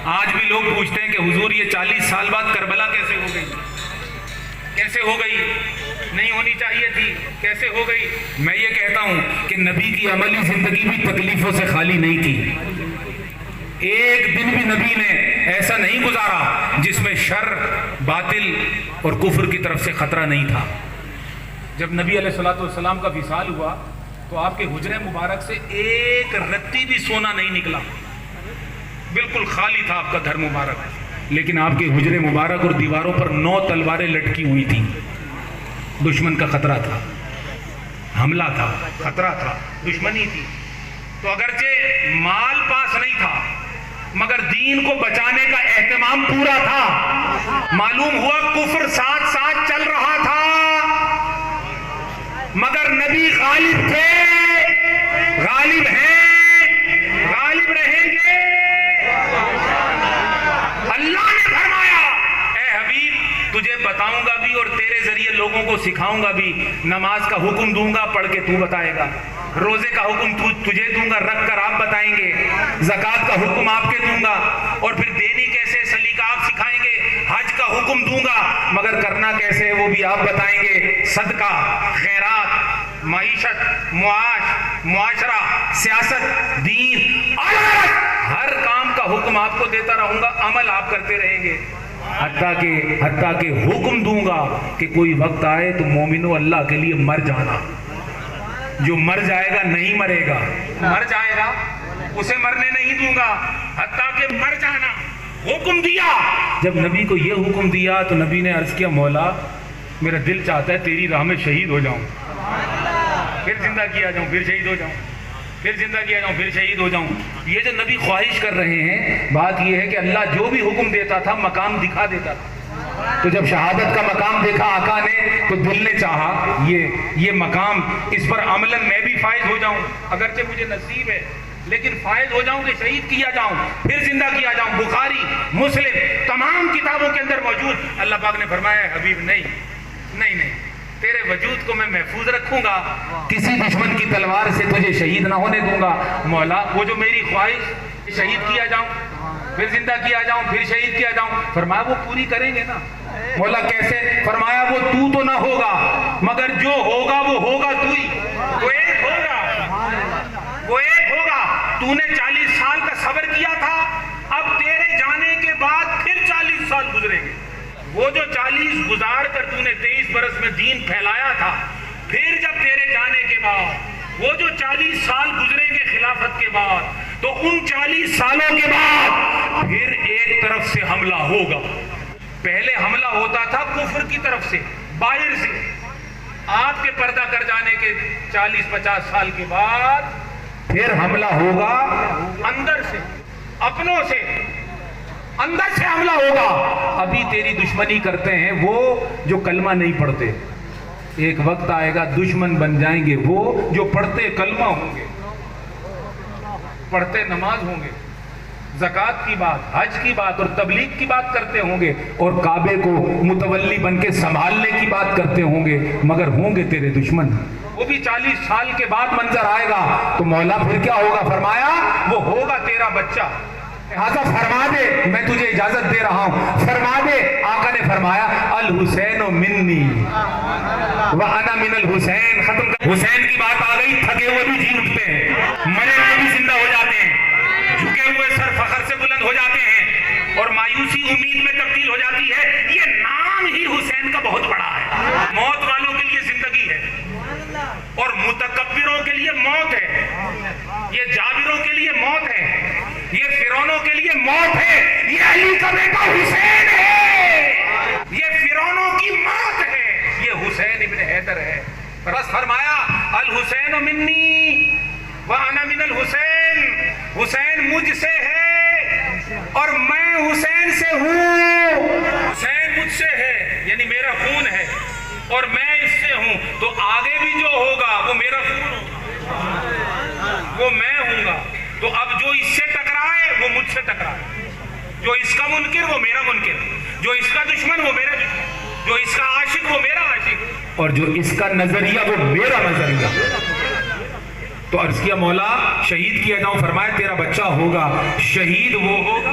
آج بھی لوگ پوچھتے ہیں کہ حضور یہ 40 سال بعد کربلا کیسے ہو گئی؟ کیسے ہو گئی؟ نہیں ہونی چاہیے تھی، کیسے ہو گئی؟ میں یہ کہتا ہوں کہ نبی کی عملی زندگی بھی تکلیفوں سے خالی نہیں تھی۔ ایک دن بھی نبی نے ایسا نہیں گزارا جس میں شر، باطل اور کفر کی طرف سے خطرہ نہیں تھا۔ جب نبی علیہ الصلوۃ والسلام کا وصال ہوا تو آپ کے حجرے مبارک سے ایک رتی بھی سونا نہیں نکلا، بالکل خالی تھا آپ کا گھر مبارک، لیکن آپ کے حجرے مبارک اور دیواروں پر 9 تلواریں لٹکی ہوئی تھیں۔ دشمن کا خطرہ تھا، حملہ تھا، خطرہ تھا، دشمنی تھی۔ تو اگرچہ مال پاس نہیں تھا مگر دین کو بچانے کا اہتمام پورا تھا۔ معلوم ہوا کفر ساتھ ساتھ چل رہا تھا مگر نبی غالب تھے، غالب ہیں، غالب رہیں گے۔ اللہ نے فرمایا اے حبیب تجھے بتاؤں گا بھی اور تیرے ذریعے لوگوں کو سکھاؤں گا بھی۔ نماز کا حکم دوں گا، پڑھ کے تو بتائے گا۔ روزے کا حکم تجھے دوں گا، رکھ کر آپ بتائیں گے۔ زکوٰۃ کا حکم آپ کے دوں گا اور پھر دینی کیسے سلیقہ آپ سکھائیں گے۔ حج کا حکم دوں گا مگر کرنا کیسے ہے وہ بھی آپ بتائیں گے۔ صدقہ، خیرات، معیشت، معاشرہ، سیاست، دین، ہر کام کا حکم آپ کو دیتا رہوں گا، عمل آپ کرتے رہیں گے۔ حتیٰ کہ حکم دوں گا کہ کوئی وقت آئے تو مومنو اللہ کے لیے مر جانا۔ جو مر جائے گا نہیں مرے گا، مر جائے گا اسے مرنے نہیں دوں گا، حتیٰ کہ مر جانا۔ حکم دیا۔ جب نبی کو یہ حکم دیا تو نبی نے عرض کیا مولا میرا دل چاہتا ہے تیری راہ میں شہید ہو جاؤں، پھر زندہ کیا جاؤں، پھر شہید ہو جاؤں، پھر زندہ کیا جاؤں، پھر شہید ہو جاؤں۔ یہ جو نبی خواہش کر رہے ہیں، بات یہ ہے کہ اللہ جو بھی حکم دیتا تھا مقام دکھا دیتا تھا۔ تو جب شہادت کا مقام دیکھا آقا نے تو دل نے چاہا یہ مقام، اس پر عملاً میں بھی فائز ہو جاؤں، اگرچہ مجھے نصیب ہے لیکن فائز ہو جاؤں کہ شہید کیا جاؤں، پھر زندہ کیا جاؤں۔ بخاری، مسلم، تمام کتابوں کے اندر موجود۔ اللہ پاک نے فرمایا ہے حبیب نہیں، تیرے وجود کو میں محفوظ رکھوں گا، کسی دشمن کی تلوار سے تجھے شہید نہ ہونے دوں گا۔ مولا وہ جو میری خواہش شہید کیا جاؤں، پھر زندہ کیا جاؤں، پھر شہید کیا جاؤں، فرمایا وہ پوری کریں گے نا۔ مولا کیسے؟ فرمایا وہ تو نہ ہوگا مگر جو ہوگا وہ ہوگا تو ہی، وہ ایک ہوگا، وہ ایک ہوگا۔ تو نے 40 سال کا صبر کیا تھا، اب تیرے جانے کے بعد پھر 40 سال گزریں گے۔ وہ جو 40 گزار کر تو نے 23 برس میں دین پھیلایا تھا، پھر جب تیرے جانے کے بعد وہ جو 40 سال گزریں گے خلافت کے بعد، تو ان 40 سالوں کے بعد پھر ایک طرف سے حملہ ہوگا۔ پہلے حملہ ہوتا تھا کفر کی طرف سے، باہر سے۔ آپ کے پردہ کر جانے کے 40-50 سال کے بعد پھر حملہ ہوگا اندر سے، اپنوں سے، اندر سے حملہ ہوگا۔ ابھی تیری دشمنی کرتے ہیں وہ جو کلمہ نہیں پڑھتے، ایک وقت آئے گا دشمن بن جائیں گے وہ جو پڑھتے کلمہ ہوں گے، پڑھتے نماز ہوں گے، زکوٰۃ کی بات، حج کی بات اور تبلیغ کی بات کرتے ہوں گے اور کعبے کو متولی بن کے سنبھالنے کی بات کرتے ہوں گے، مگر ہوں گے تیرے دشمن۔ وہ بھی 40 سال کے بعد منظر آئے گا تو مولا پھر کیا ہوگا؟ فرمایا وہ ہوگا تیرا بچہ۔ لہذا فرما دے، میں تجھے اجازت دے رہا ہوں، فرما دے۔ آقا نے فرمایا الحسین منی وانا من الحسین۔ ختم کر۔ حسین کی بات آ گئی، تھکے ہوئے بھی جی اٹھتے ہیں، مرے ہوئے بھی زندہ ہو جاتے ہیں، جھکے ہوئے سر فخر سے بلند ہو جاتے ہیں اور مایوسی امید میں تبدیل ہو جاتی ہے۔ یہ نام ہی حسین کا بہت بڑا ہے۔ موت والوں کے لیے زندگی ہے اور متکبروں کے لیے موت ہے، یہ جابروں کے لیے موت ہے، یہ فرعونوں کے لیے موت ہے۔ یہ علی کا بیٹا حسین ہے، یہ فرعونوں کی موت ہے، یہ حسین ابن حیدر ہے۔ بس فرمایا الحسین منی وانا من الحسین، حسین مجھ سے ہے اور میں حسین سے ہوں۔ حسین مجھ سے ہے یعنی میرا خون ہے اور میں اس سے ہوں، تو آگے بھی جو ہوگا وہ میرا خون ہوگا، وہ میں ہوں گا۔ تو اب جو اس سے ٹکرائے وہ مجھ سے ٹکرائے، جو اس کا منکر وہ میرا منکر، جو اس کا دشمن وہ میرا دشمن، جو اس کا عاشق وہ میرا عاشق، اور جو اس کا نظریہ وہ میرا نظریہ۔ تو عرض کیا مولا شہید کیا جاؤں، فرمایا تیرا بچہ ہوگا، شہید وہ ہوگا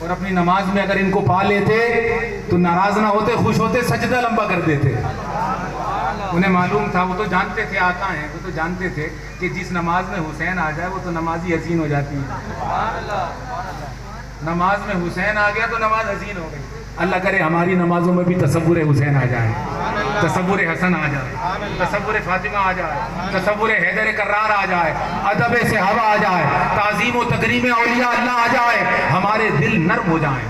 اور اپنی نماز میں اگر ان کو پا لیتے تو ناراض نہ ہوتے، خوش ہوتے، سجدہ لمبا کر دیتے۔ انہیں معلوم تھا، وہ تو جانتے تھے، آقا ہیں وہ تو جانتے تھے کہ جس نماز میں حسین آ جائے وہ تو نماز ہی حسین ہو جاتی ہے۔ نماز میں حسین آ گیا تو نماز حسین ہو گئی۔ اللہ کرے ہماری نمازوں میں بھی تصور حسین آ جائے، تصور حسن آ جائے، تصور فاطمہ آ جائے، تصور حیدر کرار آ جائے، ادب صحابہ آ جائے، تعظیم و تکریم اولیاء اللہ آ جائے، ہمارے دل نرم ہو جائیں،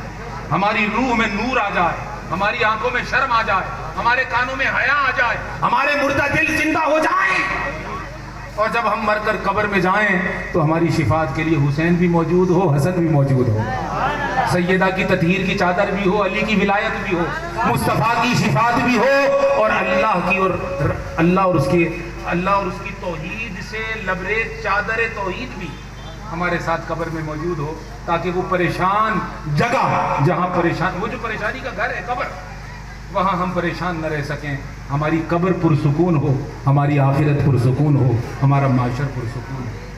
ہماری روح میں نور آ جائے، ہماری آنکھوں میں شرم آ جائے، ہمارے کانوں میں حیا آ جائے، ہمارے مردہ دل زندہ ہو جائیں، اور جب ہم مر کر قبر میں جائیں تو ہماری شفاعت کے لیے حسین بھی موجود ہو، حسن بھی موجود ہو، سیدہ کی تطہیر کی چادر بھی ہو، علی کی ولایت بھی ہو، مصطفیٰ کی شفاعت بھی ہو، اور اللہ اور اس کی توحید سے لبریز چادر توحید بھی ہمارے ساتھ قبر میں موجود ہو، تاکہ وہ پریشان جگہ جہاں وہ جو پریشانی کا گھر ہے قبر، وہاں ہم پریشان نہ رہ سکیں، ہماری قبر پرسکون ہو، ہماری آخرت پرسکون ہو، ہمارا معاشر پرسکون ہو۔